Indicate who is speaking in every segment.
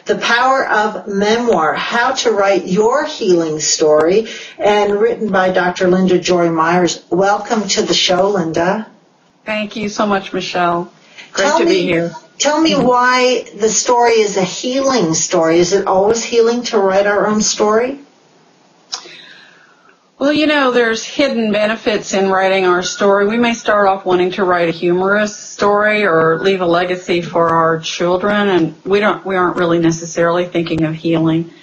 Speaker 1: The Power of Memoir, How to Write Your Healing Story, and written by Dr. Linda Joy Myers. Welcome to the show, Linda.
Speaker 2: Thank you so much, Michelle. Great to be here.
Speaker 1: Tell me why the story is a healing story. Is it always healing to write our own story?
Speaker 2: Well, you know, there's hidden benefits in writing our story. We may start off wanting to write a humorous story or leave a legacy for our children, and we aren't really necessarily thinking of healing.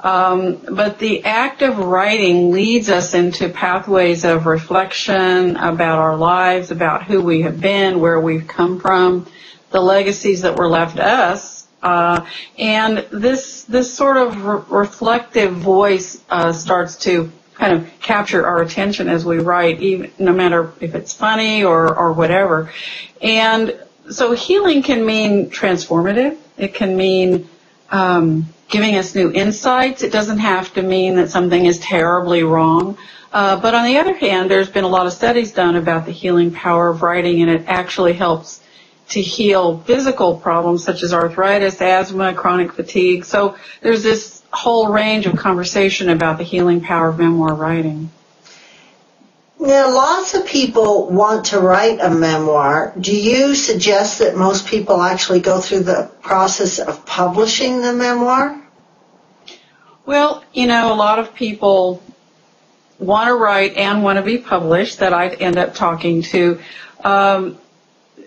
Speaker 2: But the act of writing leads us into pathways of reflection about our lives, about who we have been, where we've come from, the legacies that were left us. And this sort of reflective voice starts to kind of capture our attention as we write, even no matter if it's funny or whatever. And so healing can mean transformative. It can mean giving us new insights. It doesn't have to mean that something is terribly wrong. But on the other hand, there's been a lot of studies done about the healing power of writing, and it actually helps to heal physical problems such as arthritis, asthma, chronic fatigue. So there's this whole range of conversation about the healing power of memoir writing.
Speaker 1: Now, lots of people want to write a memoir. Do you suggest that most people actually go through the process of publishing the memoir?
Speaker 2: Well, you know, a lot of people want to write and want to be published that I end up talking to.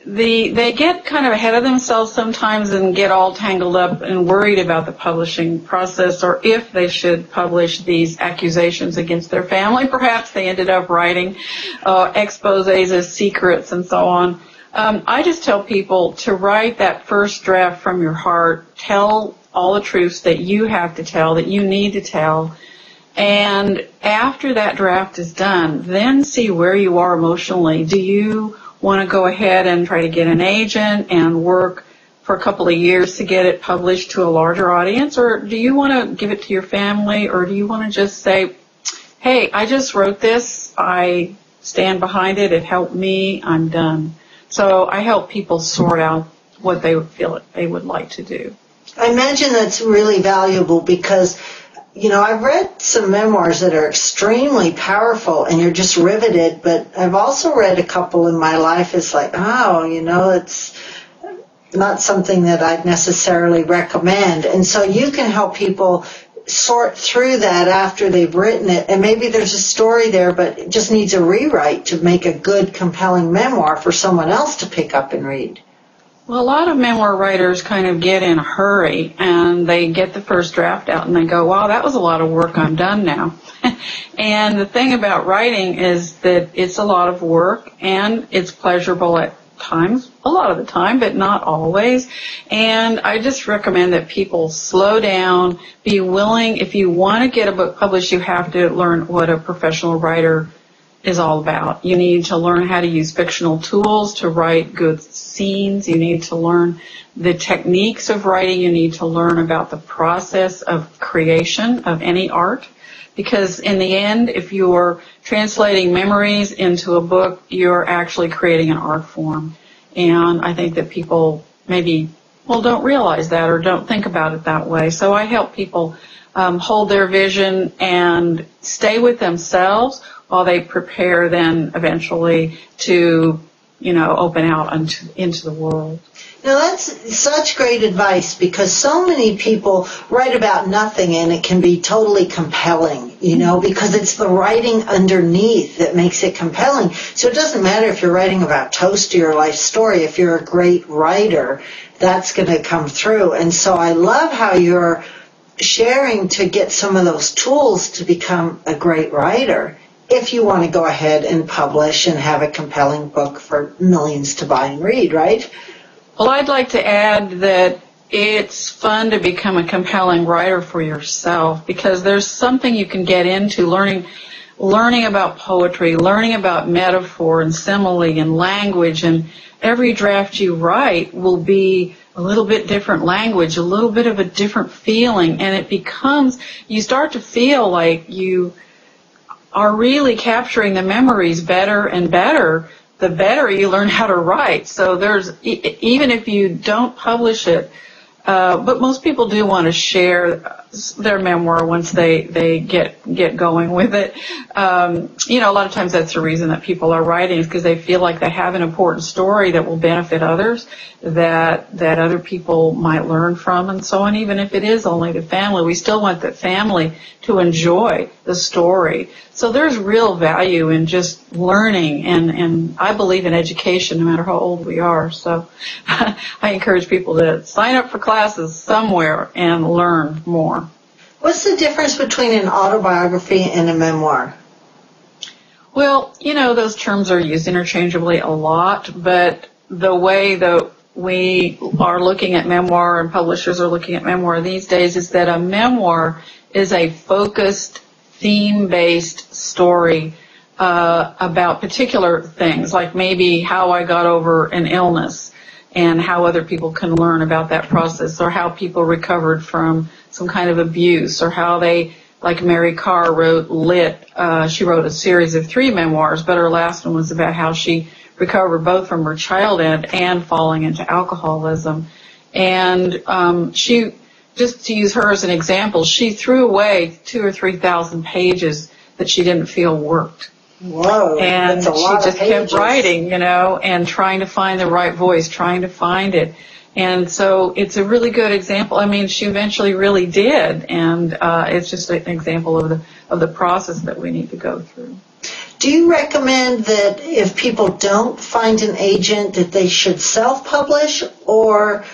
Speaker 2: They get kind of ahead of themselves sometimes and get all tangled up and worried about the publishing process, or if they should publish these accusations against their family. Perhaps they ended up writing exposés as secrets and so on. I just tell people to write that first draft from your heart, tell all the truths that you have to tell, that you need to tell, and after that draft is done, then see where you are emotionally. Do you want to go ahead and try to get an agent and work for a couple of years to get it published to a larger audience? Or do you want to give it to your family? Or do you want to just say, hey, I just wrote this, I stand behind it, it helped me, I'm done. So I help people sort out what they feel they would like to do.
Speaker 1: I imagine that's really valuable because, you know, I've read some memoirs that are extremely powerful and you're just riveted, but I've also read a couple in my life. It's like, oh, you know, it's not something that I'd necessarily recommend. And so you can help people sort through that after they've written it. And maybe there's a story there, but it just needs a rewrite to make a good, compelling memoir for someone else to pick up and read.
Speaker 2: Well, a lot of memoir writers kind of get in a hurry, and they get the first draft out, and they go, wow, that was a lot of work, I'm done now. And the thing about writing is that it's a lot of work, and it's pleasurable at times, a lot of the time, but not always. And I just recommend that people slow down, be willing. If you want to get a book published, you have to learn what a professional writer is all about. You need to learn how to use fictional tools to write good scenes. You need to learn the techniques of writing. You need to learn about the process of creation of any art. Because in the end, if you're translating memories into a book, you're actually creating an art form. And I think that people maybe, don't realize that or don't think about it that way. So I help people hold their vision and stay with themselves while they prepare then eventually to, open out into the world.
Speaker 1: Now, that's such great advice because so many people write about nothing and it can be totally compelling, because it's the writing underneath that makes it compelling. So it doesn't matter if you're writing about toast or your life story. If you're a great writer, that's going to come through. And so I love how you're sharing to get some of those tools to become a great writer if you want to go ahead and publish and have a compelling book for millions to buy and read, right?
Speaker 2: Well, I'd like to add that it's fun to become a compelling writer for yourself because there's something you can get into learning about poetry, learning about metaphor and simile and language, and every draft you write will be a little bit different language, a little bit of a different feeling, and you start to feel like you are really capturing the memories better and better the better you learn how to write. So even if you don't publish it, But most people do want to share their memoir once they get going with it. A lot of times that's the reason that people are writing, is because they feel like they have an important story that will benefit others, that other people might learn from, and so on. Even if it is only the family, we still want the family to enjoy the story. So there's real value in just learning, and I believe in education no matter how old we are. So I encourage people to sign up for classes somewhere and learn more.
Speaker 1: What's the difference between an autobiography and a memoir?
Speaker 2: Well, those terms are used interchangeably a lot, but the way that we are looking at memoir and publishers are looking at memoir these days is that a memoir is a focused, theme-based story about particular things, like maybe how I got over an illness and how other people can learn about that process, or how people recovered from some kind of abuse, or how they, like Mary Karr wrote Lit. She wrote a series of 3 memoirs, but her last one was about how she recovered both from her childhood and falling into alcoholism. And she, just to use her as an example, she threw away 2,000 or 3,000 pages that she didn't feel worked.
Speaker 1: Whoa,
Speaker 2: and
Speaker 1: that's a lot
Speaker 2: she just
Speaker 1: of pages.
Speaker 2: kept writing, and trying to find the right voice, trying to find it. And so it's a really good example. I mean, she eventually really did, and it's just an example of the process that we need to go through.
Speaker 1: Do you recommend that if people don't find an agent that they should self-publish, or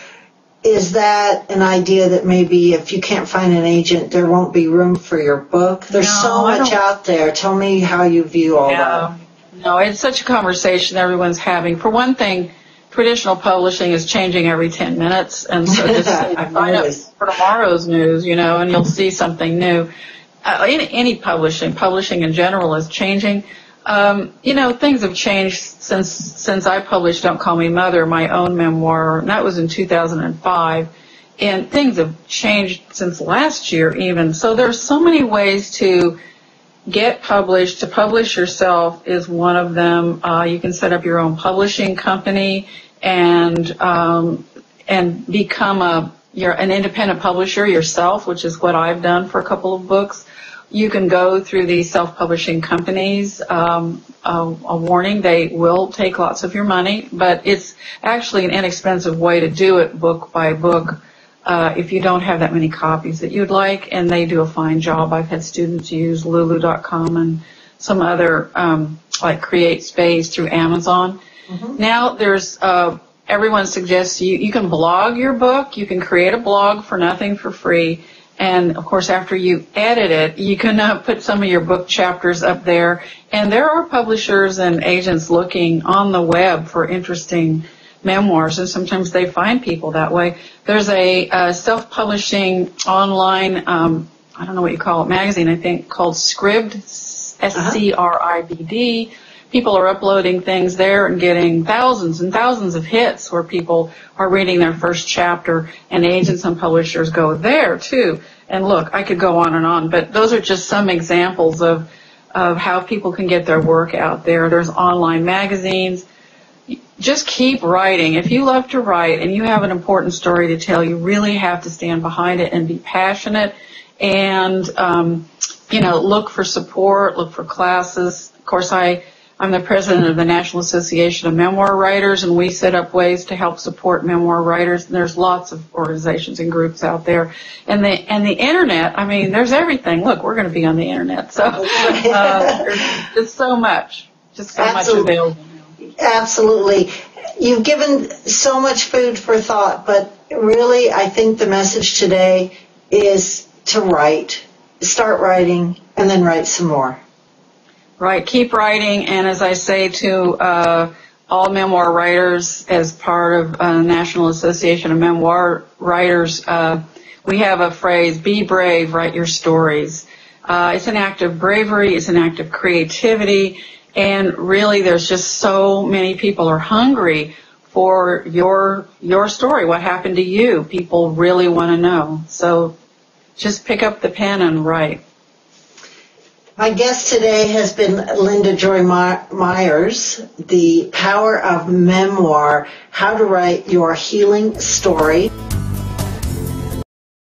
Speaker 1: is that an idea that maybe if you can't find an agent, there won't be room for your book? There's so much out there. Tell me how you view all that.
Speaker 2: No, it's such a conversation everyone's having. For one thing, traditional publishing is changing every 10 minutes, and so just sign up for tomorrow's news, and you'll see something new. Any publishing in general is changing. Things have changed since I published Don't Call Me Mother, my own memoir, and that was in 2005. And things have changed since last year even. So there's so many ways to get published. To publish yourself is one of them. You can set up your own publishing company and become an independent publisher yourself, which is what I've done for a couple of books. You can go through these self-publishing companies. A warning, they will take lots of your money, but it's actually an inexpensive way to do it book by book if you don't have that many copies that you'd like, and they do a fine job. I've had students use Lulu.com and some other like CreateSpace through Amazon. Mm-hmm. Now there's everyone suggests you can blog your book. You can create a blog for nothing for free. And, of course, after you edit it, you can put some of your book chapters up there. And there are publishers and agents looking on the web for interesting memoirs, and sometimes they find people that way. There's a self-publishing online, I don't know what you call it, magazine, I think, called Scribd, SCRIBD. People are uploading things there and getting thousands and thousands of hits where people are reading their first chapter, and agents and publishers go there too. And look, I could go on, but those are just some examples of how people can get their work out there. There's online magazines. Just keep writing. If you love to write and you have an important story to tell, you really have to stand behind it and be passionate and, look for support, look for classes. Of course, I'm the president of the National Association of Memoir Writers, and we set up ways to help support memoir writers. And there's lots of organizations and groups out there. And the internet, I mean, there's everything. Look, we're going to be on the internet. So there's just so much available.
Speaker 1: Absolutely. You've given so much food for thought, but really I think the message today is to write. Start writing and then write some more.
Speaker 2: Right, keep writing, and as I say to all memoir writers as part of National Association of Memoir Writers, we have a phrase, be brave, write your stories. It's an act of bravery, it's an act of creativity, and really there's just so many people are hungry for your story, what happened to you. People really want to know. So just pick up the pen and write.
Speaker 1: My guest today has been Linda Joy Myers, The Power of Memoir, How to Write Your Healing Story.